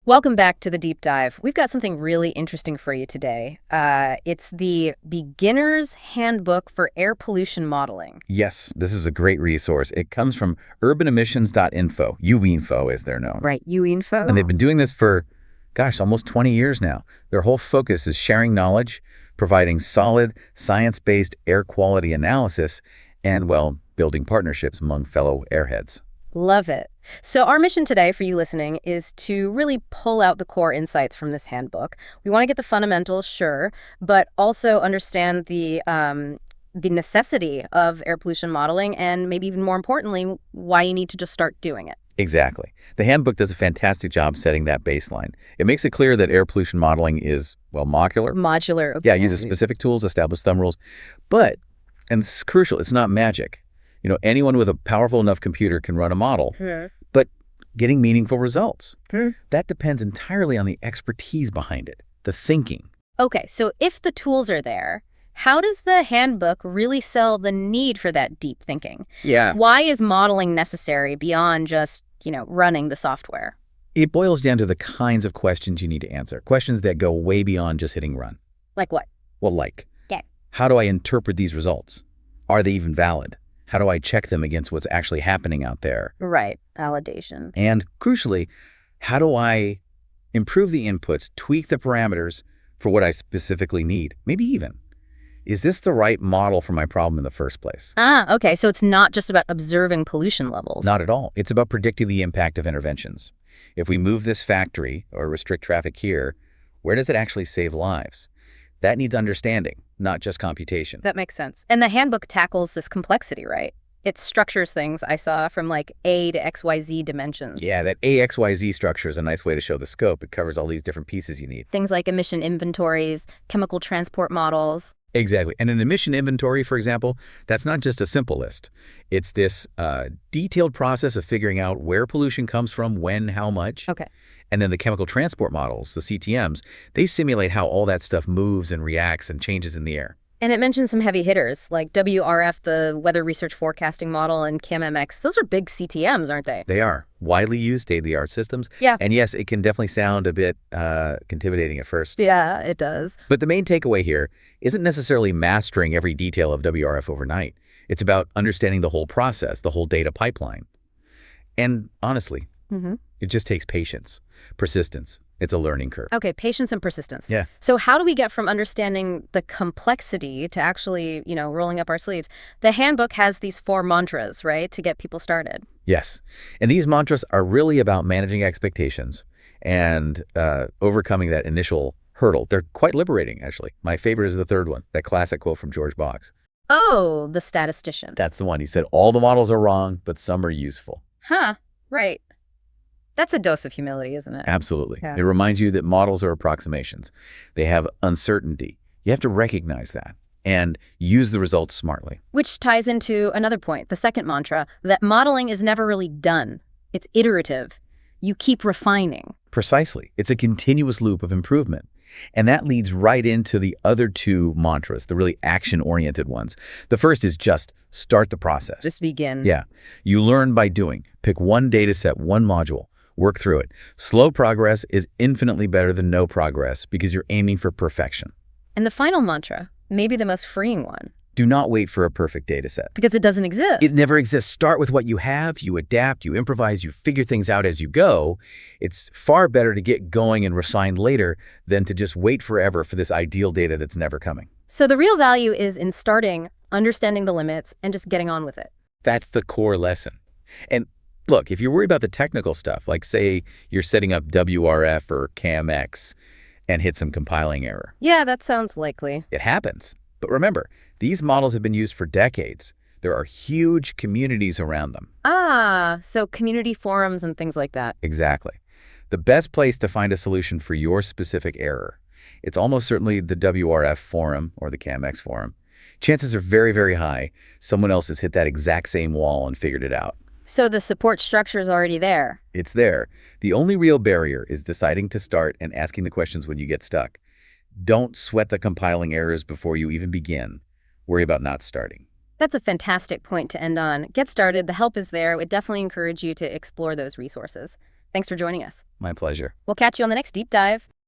Welcome back to the deep dive. We've got something really interesting for you today. It's the Beginner's Handbook for Air Pollution Modeling. Yes, this is a great resource. It comes from urbanemissions.info, UInfo as they're known. Right, UInfo. And they've been doing this for, almost 20 years now. Their whole focus is sharing knowledge, providing solid, science-based air quality analysis, and, building partnerships among fellow airheads. Love it. So our mission today for you listening is to really pull out the core insights from this handbook. We want to get the fundamentals, sure, but also understand the necessity of air pollution modeling and maybe even more importantly, why you need to just start doing it. Exactly. The handbook does a fantastic job setting that baseline. It makes it clear that air pollution modeling is, modular. Modular. Okay. Yeah, it uses specific tools, establish thumb rules. But, and this is crucial, it's not magic. Anyone with a powerful enough computer can run a model, but getting meaningful results, that depends entirely on the expertise behind it, the thinking. Okay, so if the tools are there, how does the handbook really sell the need for that deep thinking? Yeah. Why is modeling necessary beyond just, running the software? It boils down to the kinds of questions you need to answer, questions that go way beyond just hitting run. Like what? Well, how do I interpret these results? Are they even valid? How do I check them against what's actually happening out there? Right, validation. And crucially, how do I improve the inputs, tweak the parameters for what I specifically need? Maybe even, is this the right model for my problem in the first place? Okay, so it's not just about observing pollution levels. Not at all. It's about predicting the impact of interventions. If we move this factory or restrict traffic here, where does it actually save lives? That needs understanding, not just computation. That makes sense. And the handbook tackles this complexity, right? It structures things I saw from like A to XYZ dimensions. Yeah, that AXYZ structure is a nice way to show the scope. It covers all these different pieces you need. Things like emission inventories, chemical transport models. Exactly. And an emission inventory, for example, that's not just a simple list. It's this detailed process of figuring out where pollution comes from, when, how much. Okay. And then the chemical transport models, the CTMs, they simulate how all that stuff moves and reacts and changes in the air. And it mentions some heavy hitters, like WRF, the Weather Research Forecasting Model, and CAMMX. Those are big CTMs, aren't they? They are. Widely used, state-of-the-art systems. Yeah. And yes, it can definitely sound a bit intimidating at first. Yeah, it does. But the main takeaway here isn't necessarily mastering every detail of WRF overnight. It's about understanding the whole process, the whole data pipeline. And honestly, it just takes patience, persistence. It's a learning curve. Okay, patience and persistence. Yeah. So how do we get from understanding the complexity to actually, rolling up our sleeves? The handbook has these 4 mantras, right, to get people started. Yes. And these mantras are really about managing expectations and overcoming that initial hurdle. They're quite liberating, actually. My favorite is the third one, that classic quote from George Box. Oh, the statistician. That's the one. He said, all the models are wrong, but some are useful. Huh, right. That's a dose of humility, isn't it? Absolutely. Yeah. It reminds you that models are approximations. They have uncertainty. You have to recognize that and use the results smartly. Which ties into another point, the second mantra, that modeling is never really done. It's iterative. You keep refining. Precisely. It's a continuous loop of improvement. And that leads right into the other 2 mantras, the really action-oriented ones. The first is just start the process. Just begin. Yeah. You learn by doing. Pick one data set, one module. Work through it. Slow progress is infinitely better than no progress because you're aiming for perfection. And the final mantra, maybe the most freeing one. Do not wait for a perfect data set. Because it doesn't exist. It never exists. Start with what you have, you adapt, you improvise, you figure things out as you go. It's far better to get going and refine later than to just wait forever for this ideal data that's never coming. So the real value is in starting, understanding the limits, and just getting on with it. That's the core lesson. And look, if you're worried about the technical stuff, like say you're setting up WRF or CAMX and hit some compiling error. Yeah, that sounds likely. It happens. But remember, these models have been used for decades. There are huge communities around them. So community forums and things like that. Exactly. The best place to find a solution for your specific error, it's almost certainly the WRF forum or the CAMX forum. Chances are very, very high someone else has hit that exact same wall and figured it out. So the support structure is already there. It's there. The only real barrier is deciding to start and asking the questions when you get stuck. Don't sweat the compiling errors before you even begin. Worry about not starting. That's a fantastic point to end on. Get started. The help is there. It would definitely encourage you to explore those resources. Thanks for joining us. My pleasure. We'll catch you on the next deep dive.